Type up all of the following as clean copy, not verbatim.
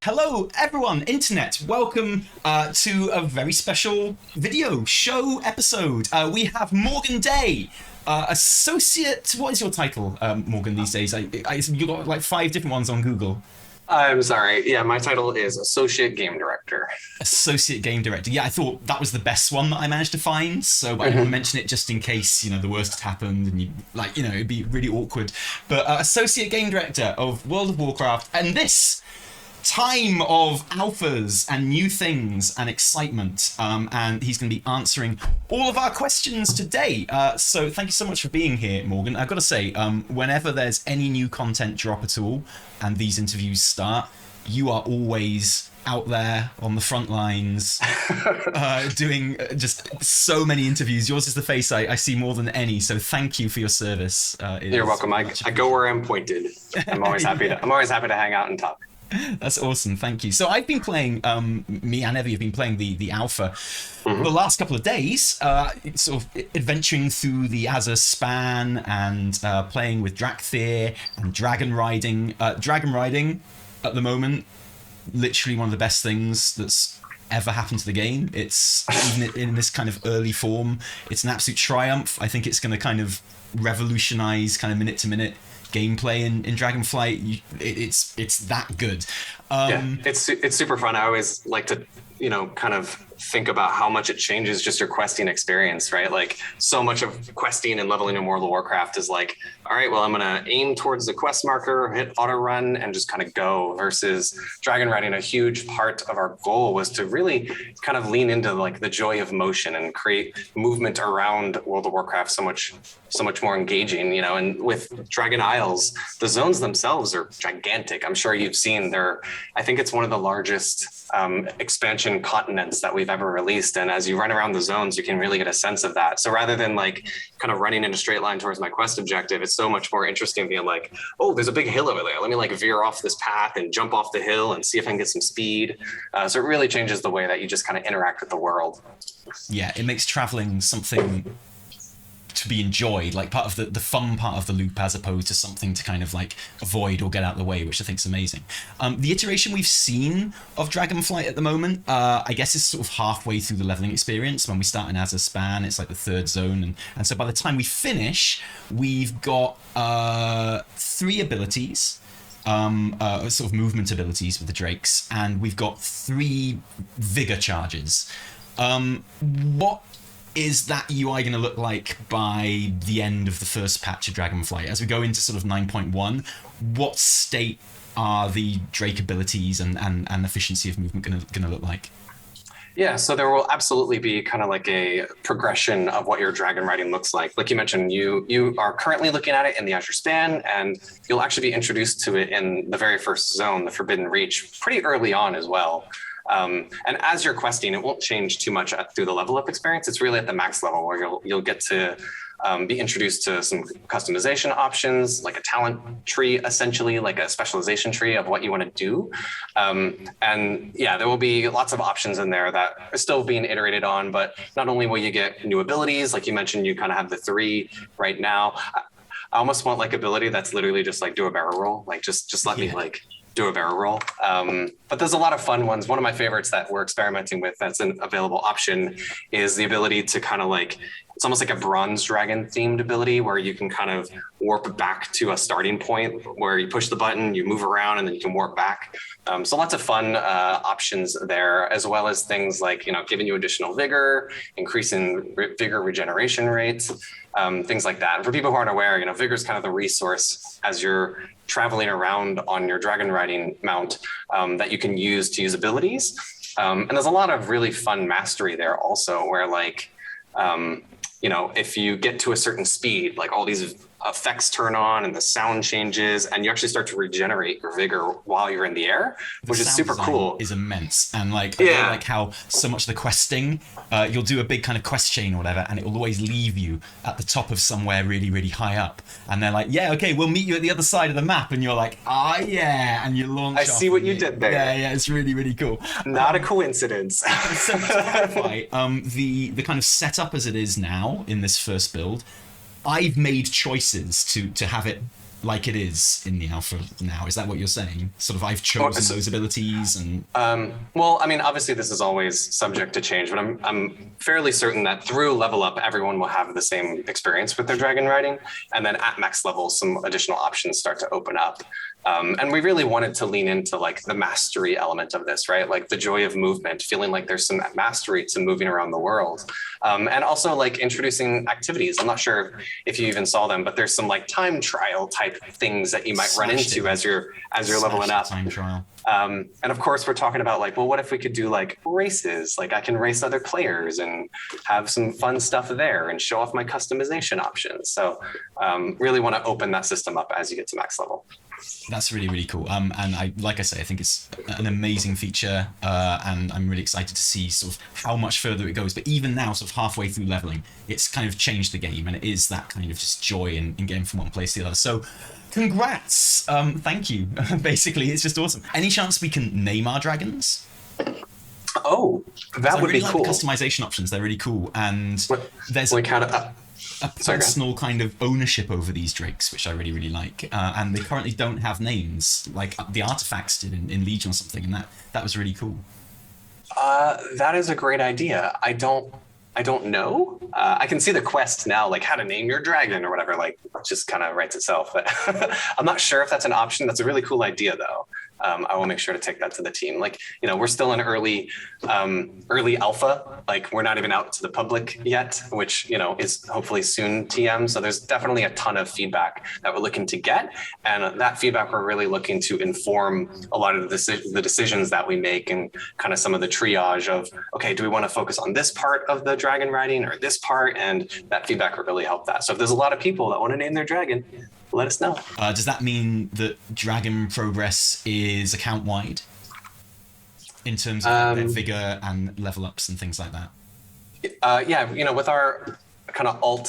Hello, everyone, internet. Welcome to a very special video show episode. We have Morgan Day, associate. What is your title, Morgan, these days? You got like 5 different ones on Google. I'm sorry. Yeah, my title is Associate Game Director. Associate Game Director. Yeah, I thought that was the best one that I managed to find, so I didn't mention it just in case, the worst had happened and it'd be really awkward. But Associate Game Director of World of Warcraft, and this time of alphas and new things and excitement, and he's going to be answering all of our questions today. So thank you so much for being here, Morgan. I've got to say, whenever there's any new content drop at all and these interviews start, you are always out there on the front lines doing just so many interviews. Yours is the face I see more than any, so thank you for your service. You're welcome. I go where I'm pointed. I'm always happy to hang out and talk. That's awesome, thank you. So I've been playing, me and Evie have been playing the alpha the last couple of days, sort of adventuring through the Azure span and playing with Dracthyr and dragon riding. Dragon riding, at the moment, literally one of the best things that's ever happened to the game. It's, even in this kind of early form, it's an absolute triumph. I think it's going to kind of revolutionize kind of minute-to-minute gameplay in Dragonflight. It's that good. It's super fun. I always like to kind of think about how much it changes just your questing experience, right? Like, so much of questing and leveling in World of Warcraft is like, all right, well, I'm gonna aim towards the quest marker, hit auto run, and just kind of go, versus dragon riding. A huge part of our goal was to really kind of lean into like the joy of motion and create movement around World of Warcraft so much more engaging, and with Dragon Isles, the zones themselves are gigantic. I'm sure you've seen I think it's one of the largest expansion continents that we've ever released, and as you run around the zones, you can really get a sense of that. So rather than like kind of running in a straight line towards my quest objective, it's so much more interesting being like, oh, there's a big hill over there, let me like veer off this path and jump off the hill and see if I can get some speed. So it really changes the way that you just kind of interact with the world. Yeah, it makes traveling something to be enjoyed, like part of the fun part of the loop, as opposed to something to kind of like avoid or get out of the way, which I think is amazing. The iteration we've seen of Dragonflight at the moment, I guess, is sort of halfway through the leveling experience. When we start in Azure Span, it's like the 3rd zone, and so by the time we finish, we've got 3 abilities, sort of movement abilities with the Drakes, and we've got 3 vigor charges. What is that UI going to look like by the end of the first patch of Dragonflight? As we go into sort of 9.1, what state are the Drake abilities and efficiency of movement going to look like? Yeah, so there will absolutely be kind of like a progression of what your dragon riding looks like. Like you mentioned, you are currently looking at it in the Azure Span, and you'll actually be introduced to it in the very first zone, the Forbidden Reach, pretty early on as well. And as you're questing, it won't change too much through the level up experience. It's really at the max level where you'll get to be introduced to some customization options, like a talent tree, essentially like a specialization tree of what you want to do. And yeah, there will be lots of options in there that are still being iterated on, but not only will you get new abilities, like you mentioned, you kind of have the 3 right now. I almost want like ability that's literally just like do a barrel roll, like just let me like do a barrel roll. But there's a lot of fun ones. One of my favorites that we're experimenting with that's an available option is the ability to kind of like, it's almost like a bronze dragon themed ability where you can kind of warp back to a starting point where you push the button, you move around, and then you can warp back. So lots of fun options there, as well as things like, giving you additional vigor, increasing vigor regeneration rates, things like that. And for people who aren't aware, vigor is kind of the resource as you're traveling around on your dragon riding mount that you can use to use abilities. And there's a lot of really fun mastery there also, where like, if you get to a certain speed, like all these effects turn on and the sound changes, and you actually start to regenerate your vigor while you're in the air, which is super cool. Is immense. And like, I like how so much of the questing, you'll do a big kind of quest chain or whatever, and it will always leave you at the top of somewhere really, really high up. And they're like, yeah, okay, we'll meet you at the other side of the map. And you're like, yeah. And you launch I see what you did there. Yeah, it's really, really cool. Not a coincidence. So to clarify, the kind of setup as it is now in this first build, I've made choices to have it like it is in the alpha now? Is that what you're saying? Sort of, I've chosen those abilities and. Well, I mean, obviously this is always subject to change, but I'm fairly certain that through level up, everyone will have the same experience with their dragon riding, and then at max level, some additional options start to open up. And we really wanted to lean into like the mastery element of this, right? Like the joy of movement, feeling like there's some mastery to moving around the world. And also like introducing activities. I'm not sure if you even saw them, but there's some like time trial type things that you might run into as you're leveling up. Time trial. And of course, we're talking about like, well, what if we could do like races? Like I can race other players and have some fun stuff there and show off my customization options. So really want to open that system up as you get to max level. That's really, really cool. And I think it's an amazing feature, and I'm really excited to see sort of how much further it goes. But even now, sort of halfway through leveling, it's kind of changed the game, and it is that kind of just joy in getting from one place to the other. So congrats. Thank you. Basically, it's just awesome. Any chance we can name our dragons? Oh, that would be cool. The customization options, they're really cool. And there's a personal kind of ownership over these drakes, which I really, really like. And they currently don't have names, like the artifacts did in Legion or something, and that was really cool. That is a great idea. I don't know. I can see the quest now, like how to name your dragon or whatever, like just kind of writes itself. But I'm not sure if that's an option. That's a really cool idea, though. I will make sure to take that to the team. Like, we're still in early alpha. Like, we're not even out to the public yet, which, is hopefully soon TM. So there's definitely a ton of feedback that we're looking to get. And that feedback, we're really looking to inform a lot of the decisions that we make and kind of some of the triage of, okay, do we want to focus on this part of the dragon riding or this part? And that feedback will really help that. So if there's a lot of people that want to name their dragon, let us know. Does that mean that Dragon Progress is account-wide in terms of their vigor and level ups and things like that? Yeah, with our kind of alt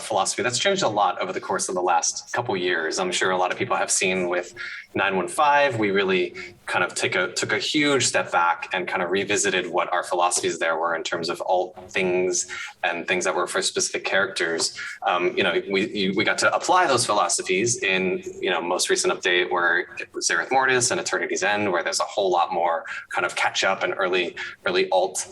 philosophy, that's changed a lot over the course of the last couple years. I'm sure a lot of people have seen with 915, we really kind of took a huge step back and kind of revisited what our philosophies there were in terms of alt things and things that were for specific characters. We got to apply those philosophies in, most recent update where it was Zereth Mortis and Eternity's End, where there's a whole lot more kind of catch up and early alt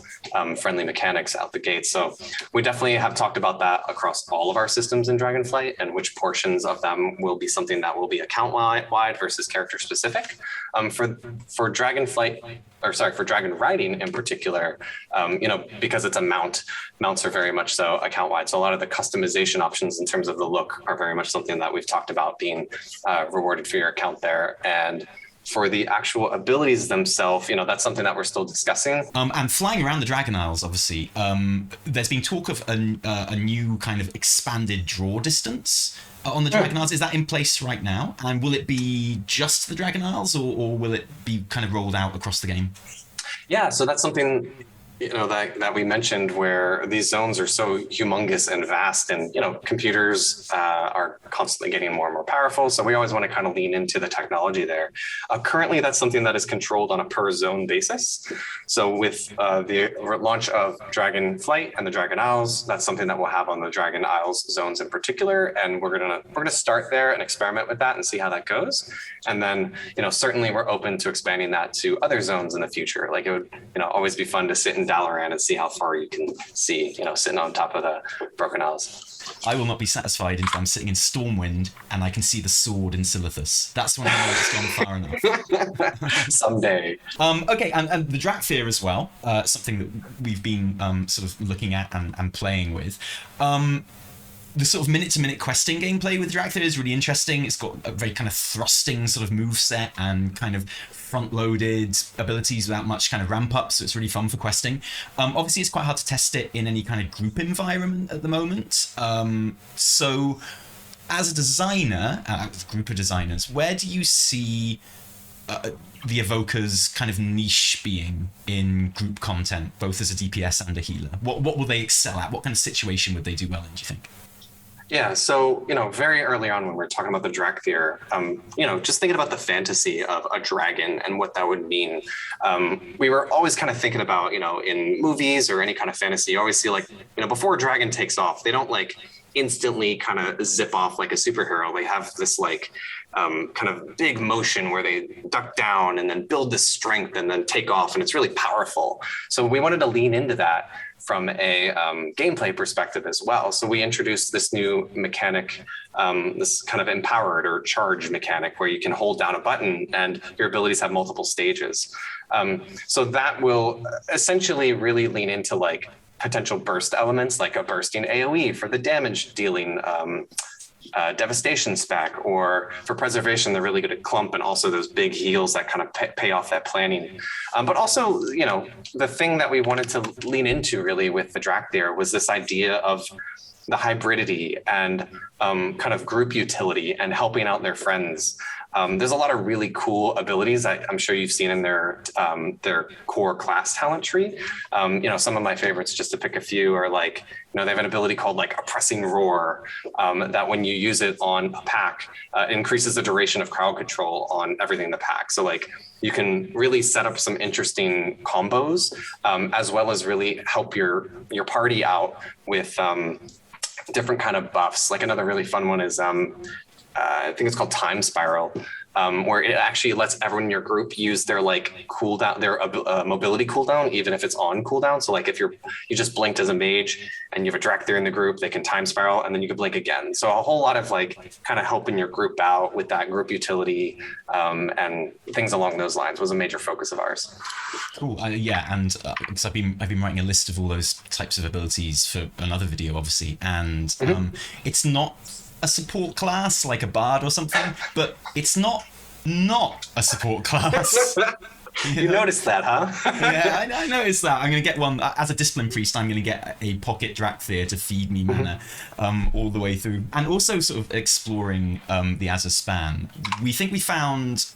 friendly mechanics out the gate. So we definitely have talked about that across all of our systems in Dragonflight and which portions of them will be something that will be account wide versus character specific. For Dragonflight, for dragon riding in particular, because it's a mount, mounts are very much so account wide. So a lot of the customization options in terms of the look are very much something that we've talked about being rewarded for your account there. And for the actual abilities themselves, that's something that we're still discussing. And flying around the Dragon Isles, obviously, there's been talk of a new kind of expanded draw distance on the Dragon Isles. Is that in place right now? And will it be just the Dragon Isles, or will it be kind of rolled out across the game? Yeah, so that's something that we mentioned, where these zones are so humongous and vast, and computers are constantly getting more and more powerful, so we always want to kind of lean into the technology there. Currently that's something that is controlled on a per zone basis. So with the launch of Dragonflight and the Dragon Isles, that's something that we'll have on the Dragon Isles zones in particular, and we're gonna start there and experiment with that and see how that goes. And then certainly we're open to expanding that to other zones in the future. Like, it would always be fun to sit in Dalaran and see how far you can see, sitting on top of the Broken Isles. I will not be satisfied until I'm sitting in Stormwind and I can see the sword in Silithus. That's when I know it's gone far enough. Someday. Okay, and the Dracthyr as well, something that we've been sort of looking at and playing with. The sort of minute-to-minute questing gameplay with Dracthyr is really interesting. It's got a very kind of thrusting sort of moveset and kind of front-loaded abilities without much kind of ramp-up, so it's really fun for questing. Obviously, it's quite hard to test it in any kind of group environment at the moment. So, as a designer, a group of designers, where do you see the Evokers' kind of niche being in group content, both as a DPS and a healer? What will they excel at? What kind of situation would they do well in, do you think? Yeah, so, very early on when we were talking about the Dracthyr, just thinking about the fantasy of a dragon and what that would mean, we were always kind of thinking about, in movies or any kind of fantasy, you always see before a dragon takes off, they don't instantly kind of zip off like a superhero. They have this like kind of big motion where they duck down and then build this strength and then take off, and it's really powerful. So we wanted to lean into that from a gameplay perspective as well. So we introduced this new mechanic, this kind of empowered or charge mechanic where you can hold down a button and your abilities have multiple stages. So that will essentially really lean into like potential burst elements, like a bursting AoE for the damage dealing devastation spec, or for preservation, they're really good at clump, and also those big heals that kind of pay off that planning. But also, you know, the thing that we wanted to lean into really with the Dracthyr was this idea of the hybridity and kind of group utility and helping out their friends. There's a lot of really cool abilities that I'm sure you've seen in their core class talent tree. You know, some of my favorites, just to pick a few, are like, you know, they have an ability called like Oppressing Roar, that when you use it on a pack, increases the duration of crowd control on everything in the pack. So like you can really set up some interesting combos, as well as really help your party out with different kind of buffs. Like another really fun one is I think it's called Time Spiral, where it actually lets everyone in your group use their like cooldown, their mobility cooldown, even if it's on cooldown. So like if you just blinked as a mage and you have a Dracthyr in the group, they can Time Spiral and then you can blink again. So a whole lot of like kind of helping your group out with that group utility, and things along those lines was a major focus of ours. Cool. Yeah, and because I've been writing a list of all those types of abilities for another video, obviously, and it's not a support class like a bard or something, but it's not a support class. You noticed that, huh? Yeah, I noticed that. I'm going to get one as a discipline priest. I'm going to get a pocket Dracthyr to feed me mana all the way through, and also sort of exploring the Azure span. We think we found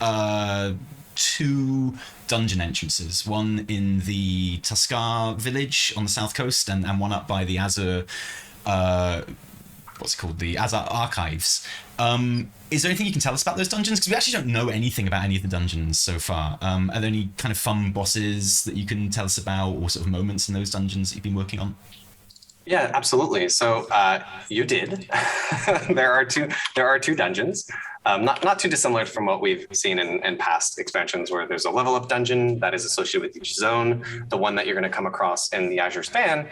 2 dungeon entrances, one in the Tuskarr village on the south coast, and one up by the Azure what's it called, the Azure Archives. Is there anything you can tell us about those dungeons? Because we actually don't know anything about any of the dungeons so far. Are there any kind of fun bosses that you can tell us about, or sort of moments in those dungeons that you've been working on? Yeah, absolutely. So you did. There are two dungeons, not too dissimilar from what we've seen in past expansions, where there's a level up dungeon that is associated with each zone. The one that you're going to come across in the Azure Span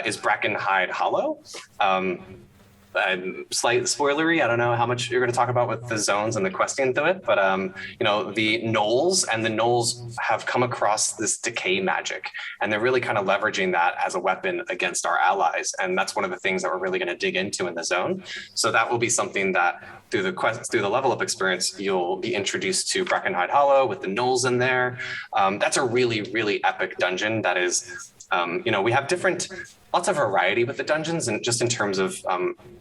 is Brackenhide Hollow. Slight spoilery, I don't know how much you're going to talk about with the zones and the questing through it, but you know, the gnolls have come across this decay magic, and they're really kind of leveraging that as a weapon against our allies, and that's one of the things that we're really going to dig into in the zone. So that will be something that through the level up experience, you'll be introduced to Brackenhide Hollow with the gnolls in there. That's a really, really epic dungeon that is, you know, we have lots of variety with the dungeons, and just in terms of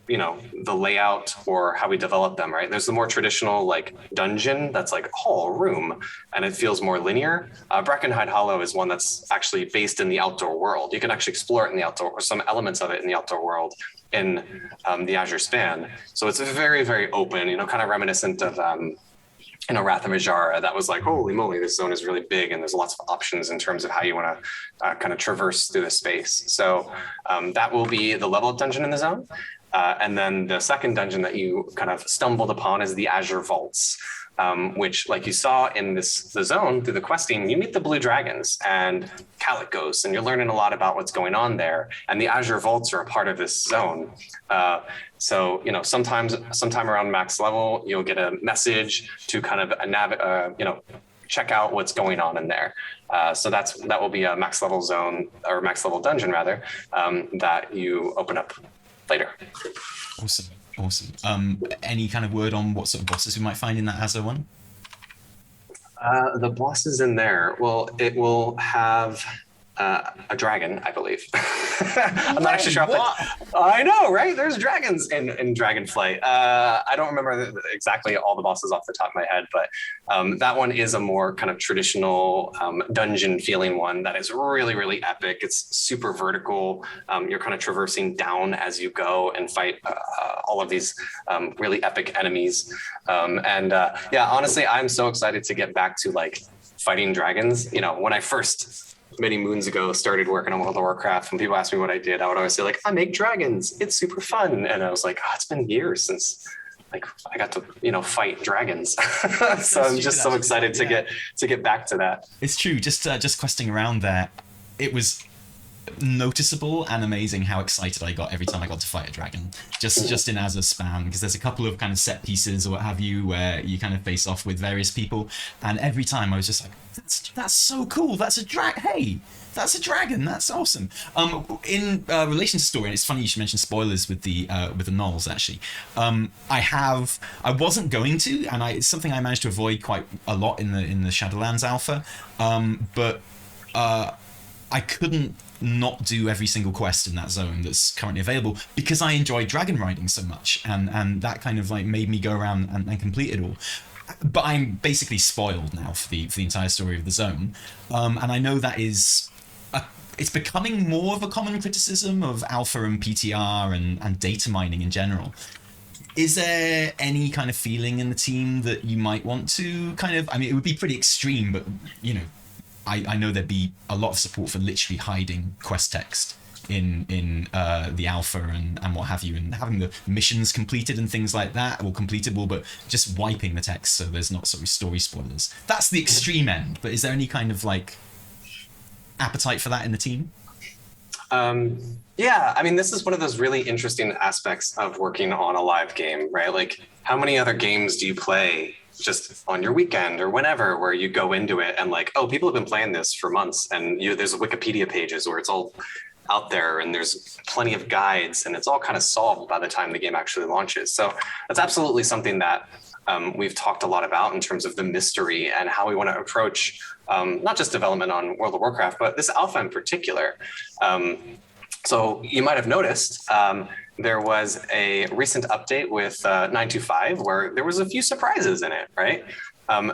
you know, the layout or how we develop them, right? There's the more traditional like dungeon that's like hall room, and it feels more linear. Brackenhide Hollow is one that's actually based in the outdoor world. You can actually explore it in the outdoor, or some elements of it in the outdoor world in the Azure Span. So it's very, very open, you know, kind of reminiscent of you know, Wrath of Majara. That was like, holy moly, this zone is really big, and there's lots of options in terms of how you want to kind of traverse through the space. So that will be the level up dungeon in the zone. And then the second dungeon that you kind of stumbled upon is the Azure Vaults, which, like you saw in the zone through the questing, you meet the blue dragons and Calicos, and you're learning a lot about what's going on there. And the Azure Vaults are a part of this zone. So, you know, sometime around max level, you'll get a message to kind of you know, check out what's going on in there. So that will be a max level zone, or max level dungeon rather, that you open up later. Awesome. Any kind of word on what sort of bosses we might find in that Azure one? The bosses in there, well, it will have a dragon, I believe. I'm not actually sure. I know, right? There's dragons in Dragonflight. I don't remember exactly all the bosses off the top of my head, but that one is a more kind of traditional dungeon feeling one that is really, really epic. It's super vertical. You're kind of traversing down as you go and fight all of these really epic enemies. Yeah, honestly, I'm so excited to get back to like fighting dragons. You know, when I first many moons ago started working on World of Warcraft, when people ask me what I did, I would always say like, I make dragons. It's super fun. And I was like, oh, it's been years since like I got to, fight dragons. So I'm just so excited to get back to that. It's true. Just questing around there, it was noticeable and amazing how excited I got every time I got to fight a dragon. Just in as a spam, because there's a couple of kind of set pieces or what have you where you kind of face off with various people, and every time I was just like, that's so cool. That's a Hey, that's a dragon. That's awesome. In relation to story, and it's funny you should mention spoilers with the Gnolls. Actually, I wasn't going to, and it's something I managed to avoid quite a lot in the Shadowlands alpha, but I couldn't not do every single quest in that zone that's currently available because I enjoy dragon riding so much, and that kind of like made me go around and complete it all. But I'm basically spoiled now for the entire story of the zone, and I know that it's becoming more of a common criticism of alpha and PTR and data mining in general. Is there any kind of feeling in the team that you might want to kind of, I mean, it would be pretty extreme, but I know there'd be a lot of support for literally hiding quest text in the alpha and what have you, and having the missions completed and things like that, or completable, but just wiping the text so there's not sort of story spoilers. That's the extreme end, but is there any kind of like appetite for that in the team? Yeah, I mean, this is one of those really interesting aspects of working on a live game, right? Like, how many other games do you play just on your weekend or whenever, where you go into it and like, oh, people have been playing this for months, and there's Wikipedia pages where it's all out there and there's plenty of guides and it's all kind of solved by the time the game actually launches. So that's absolutely something that we've talked a lot about in terms of the mystery and how we want to approach not just development on World of Warcraft, but this alpha in particular. So you might have noticed there was a recent update with 925 where there was a few surprises in it, right?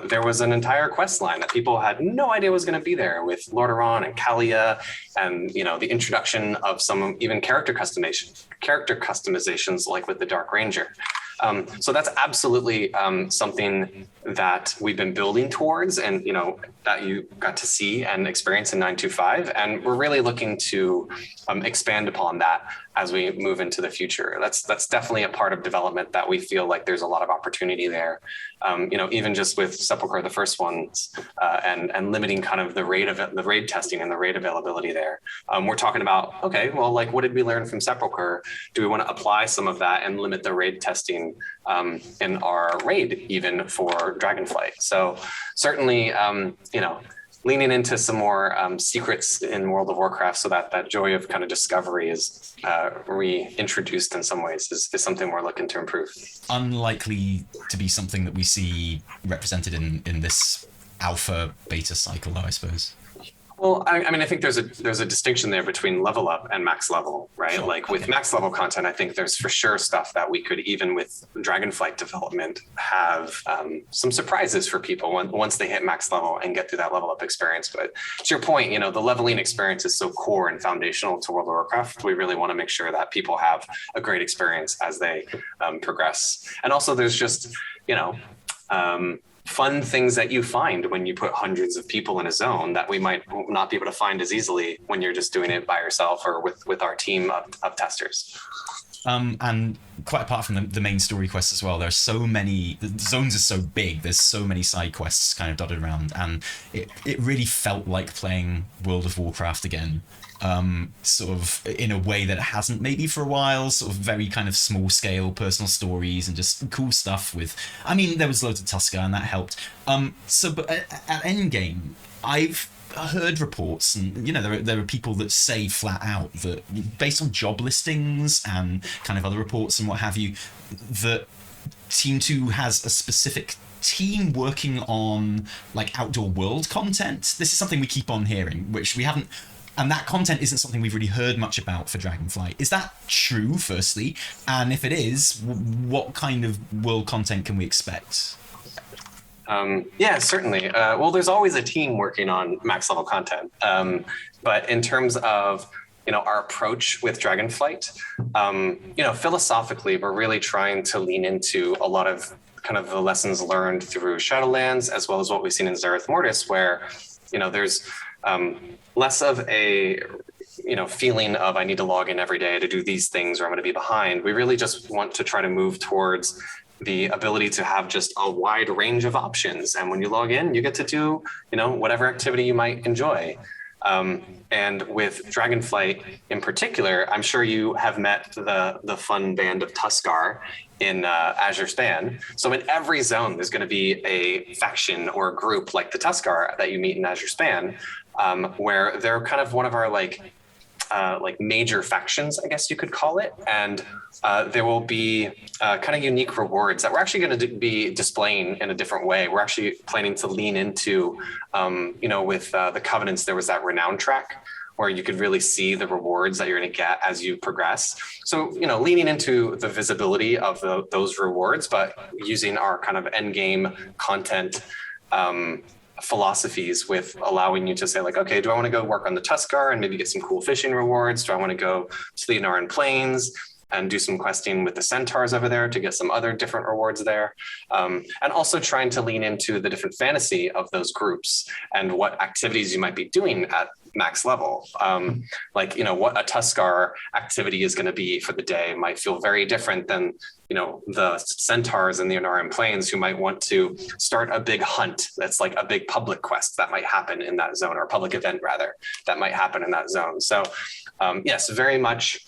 There was an entire quest line that people had no idea was going to be there, with Lordaeron and Kalia, and the introduction of some even character customizations like with the Dark Ranger. So that's absolutely something that we've been building towards, and that you got to see and experience in 925, and we're really looking to expand upon that as we move into the future. That's definitely a part of development that we feel like there's a lot of opportunity there. Even just with Sepulchre, the first ones, and limiting kind of the raid testing and the raid availability there. We're talking about, okay, well, like, what did we learn from Sepulchre? Do we want to apply some of that and limit the raid testing in our raid even for Dragonflight? So certainly, leaning into some more secrets in World of Warcraft, so that joy of kind of discovery is reintroduced in some ways, is something we're looking to improve. Unlikely to be something that we see represented in this alpha beta cycle, though, I suppose. Well, I mean, I think there's a distinction there between level up and max level, right? Sure. Like with max level content, I think there's for sure stuff that we could, even with Dragonflight development, have some surprises for people once they hit max level and get through that level up experience. But to your point, the leveling experience is so core and foundational to World of Warcraft. We really want to make sure that people have a great experience as they progress. And also there's just, fun things that you find when you put hundreds of people in a zone that we might not be able to find as easily when you're just doing it by yourself or with our team of testers. And quite apart from the main story quests as well, there's so many, the zones are so big, there's so many side quests kind of dotted around, and it really felt like playing World of Warcraft again. Sort of in a way that it hasn't maybe for a while, sort of very kind of small scale personal stories and just cool stuff with, I mean, there was loads of Tuskarr and that helped. But at Endgame, I've heard reports, and there are people that say flat out that based on job listings and kind of other reports and what have you, that Team 2 has a specific team working on like outdoor world content. This is something we keep on hearing, which we haven't. And that content isn't something we've really heard much about for Dragonflight. Is that true, firstly? And if it is, what kind of world content can we expect? Yeah, certainly. Well, there's always a team working on max level content. But in terms of our approach with Dragonflight, philosophically, we're really trying to lean into a lot of kind of the lessons learned through Shadowlands, as well as what we've seen in Zereth Mortis, where there's less of a feeling of I need to log in every day to do these things or I'm going to be behind. We really just want to try to move towards the ability to have just a wide range of options. And when you log in, you get to do, whatever activity you might enjoy. And with Dragonflight in particular, I'm sure you have met the fun band of Tuskarr in Azure Span. So in every zone, there's going to be a faction or a group like the Tuskarr that you meet in Azure Span, where they're kind of one of our like major factions, I guess you could call it. And there will be kind of unique rewards that we're actually going to be displaying in a different way. We're actually planning to lean into, with the Covenants, there was that renown track where you could really see the rewards that you're going to get as you progress. So, leaning into the visibility of those rewards, but using our kind of endgame content philosophies with allowing you to say like, okay, do I want to go work on the Tuskarr and maybe get some cool fishing rewards? Do I want to go to the Anaran Plains and do some questing with the centaurs over there to get some other different rewards there? And also trying to lean into the different fantasy of those groups and what activities you might be doing at max level. What a Tuskarr activity is going to be for the day might feel very different than the centaurs in the Anaran Plains who might want to start a big hunt that's like a big public quest that might happen in that zone, or a public event rather, that might happen in that zone. So yes, very much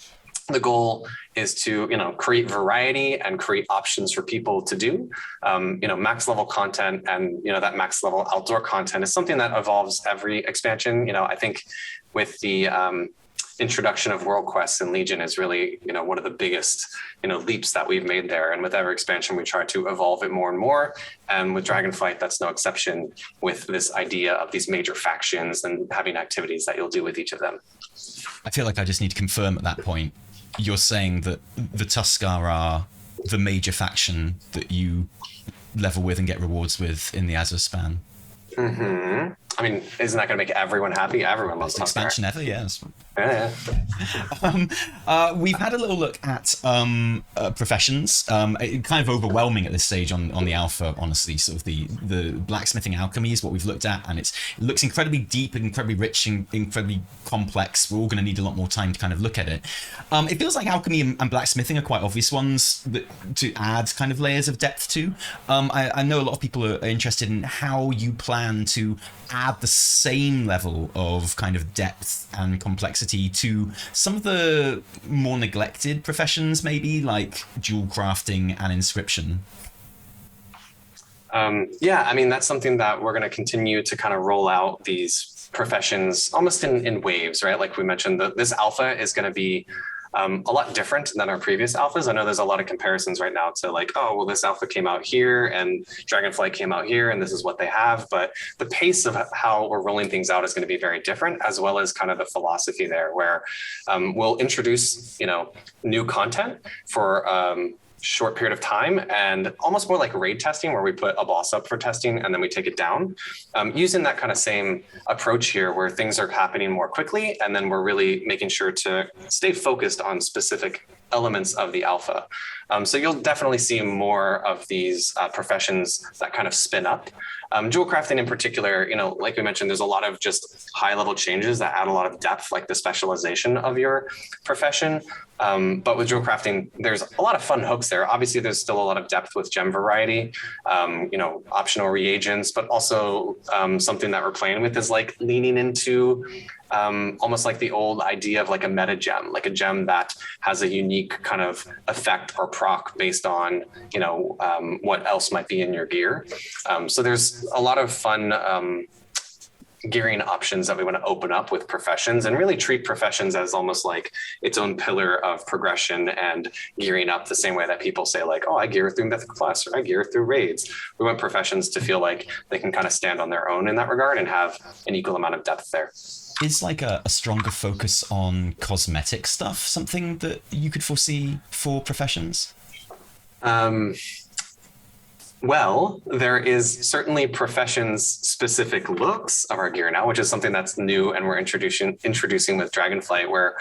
the goal is to create variety and create options for people to do. Max level content and that max level outdoor content is something that evolves every expansion. I think with the introduction of World Quests and Legion is really one of the biggest leaps that we've made there. And with every expansion, we try to evolve it more and more. And with Dragonflight, that's no exception, with this idea of these major factions and having activities that you'll do with each of them. I feel like I just need to confirm at that point. You're saying that the Tuskarr are the major faction that you level with and get rewards with in the Azure Span. Mm-hmm. I mean, isn't that going to make everyone happy? Everyone loves Tuskarr. Expansion ever, yes. Yeah. We've had a little look at professions. Kind of overwhelming at this stage on the alpha, honestly. Sort of the blacksmithing alchemy is what we've looked at, and it looks incredibly deep and incredibly rich and incredibly complex. We're all going to need a lot more time to kind of look at it. It feels like alchemy and blacksmithing are quite obvious ones to add kind of layers of depth to. I know a lot of people are interested in how you plan to add the same level of kind of depth and complexity to some of the more neglected professions, maybe like jewelcrafting and inscription. That's something that we're going to continue to kind of roll out these professions almost in waves, right? Like we mentioned, this alpha is going to be a lot different than our previous alphas. I know there's a lot of comparisons right now to like, oh, well, this alpha came out here and Dragonflight came out here and this is what they have. But the pace of how we're rolling things out is going to be very different, as well as kind of the philosophy there, where we'll introduce, new content for short period of time, and almost more like raid testing, where we put a boss up for testing and then we take it down, using that kind of same approach here, where things are happening more quickly, and then we're really making sure to stay focused on specific elements of the alpha. So you'll definitely see more of these professions that kind of spin up. Jewelcrafting in particular, like we mentioned, there's a lot of just high level changes that add a lot of depth, like the specialization of your profession. But with jewelcrafting, there's a lot of fun hooks there. Obviously, there's still a lot of depth with gem variety, optional reagents, but also something that we're playing with is like leaning into almost like the old idea of like a meta gem, like a gem that has a unique kind of effect or proc based on, what else might be in your gear. So there's a lot of fun gearing options that we want to open up with professions, and really treat professions as almost like its own pillar of progression and gearing up, the same way that people say like, oh, I gear through Mythic Plus or I gear through raids. We want professions to feel like they can kind of stand on their own in that regard and have an equal amount of depth there. Is like a stronger focus on cosmetic stuff something that you could foresee for professions? Well, there is certainly professions-specific looks of our gear now, which is something that's new and we're introducing with Dragonflight, where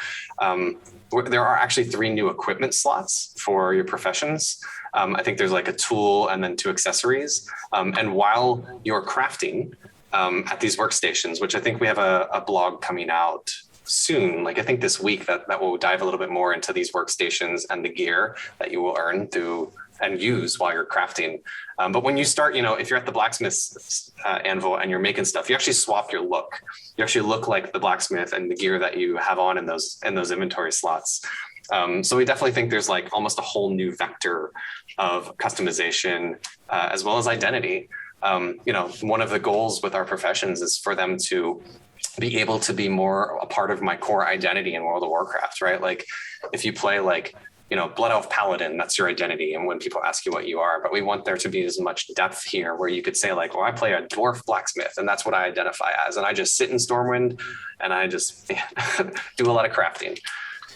there are actually 3 new equipment slots for your professions. I think there's like a tool and then 2 accessories. And while you're crafting, at these workstations, which I think we have a blog coming out soon. Like I think this week that will dive a little bit more into these workstations and the gear that you will earn through and use while you're crafting. But when you start, if you're at the blacksmith's anvil and you're making stuff, you actually swap your look. You actually look like the blacksmith and the gear that you have on in those inventory slots. So we definitely think there's like almost a whole new vector of customization as well as identity. One of the goals with our professions is for them to be able to be more a part of my core identity in World of Warcraft, right? Like if you play like, Blood Elf Paladin, that's your identity. And when people ask you what you are, but we want there to be as much depth here where you could say like, well, I play a dwarf blacksmith and that's what I identify as. And I just sit in Stormwind and I just do a lot of crafting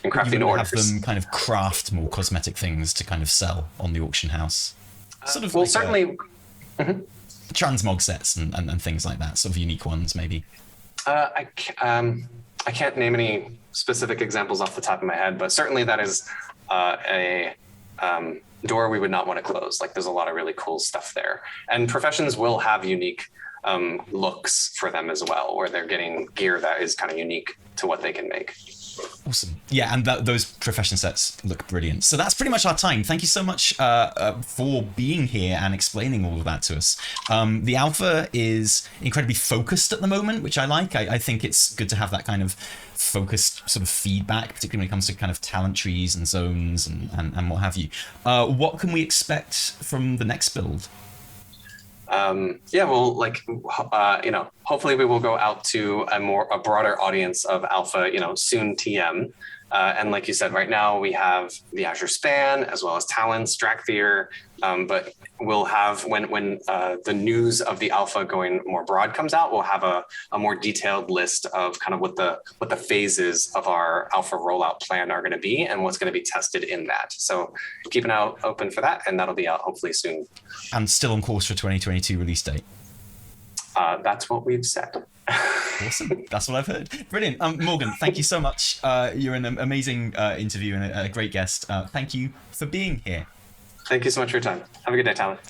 and crafting you orders. Have them kind of craft more cosmetic things to kind of sell on the auction house. Sort of certainly. Transmog sets and things like that, sort of unique ones maybe. I can't name any specific examples off the top of my head, but certainly that is a door we would not want to close. Like there's a lot of really cool stuff there, and professions will have unique looks for them as well, where they're getting gear that is kind of unique to what they can make. Awesome. Yeah, and those profession sets look brilliant. So that's pretty much our time. Thank you so much for being here and explaining all of that to us. The alpha is incredibly focused at the moment, which I like. I think it's good to have that kind of focused sort of feedback, particularly when it comes to kind of talent trees and zones and what have you. What can we expect from the next build? Hopefully we will go out to a broader audience of alpha, soon TM. And like you said, right now we have the Azure Span as well as Talents, Dracthyr, but we'll have when the news of the alpha going more broad comes out, we'll have a more detailed list of kind of what the phases of our alpha rollout plan are going to be and what's going to be tested in that. So keep an eye open for that, and that'll be out hopefully soon. And still on course for 2022 release date. That's what we've said. Awesome. That's what I've heard. Brilliant. Morgan, thank you so much. You're an amazing interview and a great guest. Thank you for being here. Thank you so much for your time. Have a good day, Talon.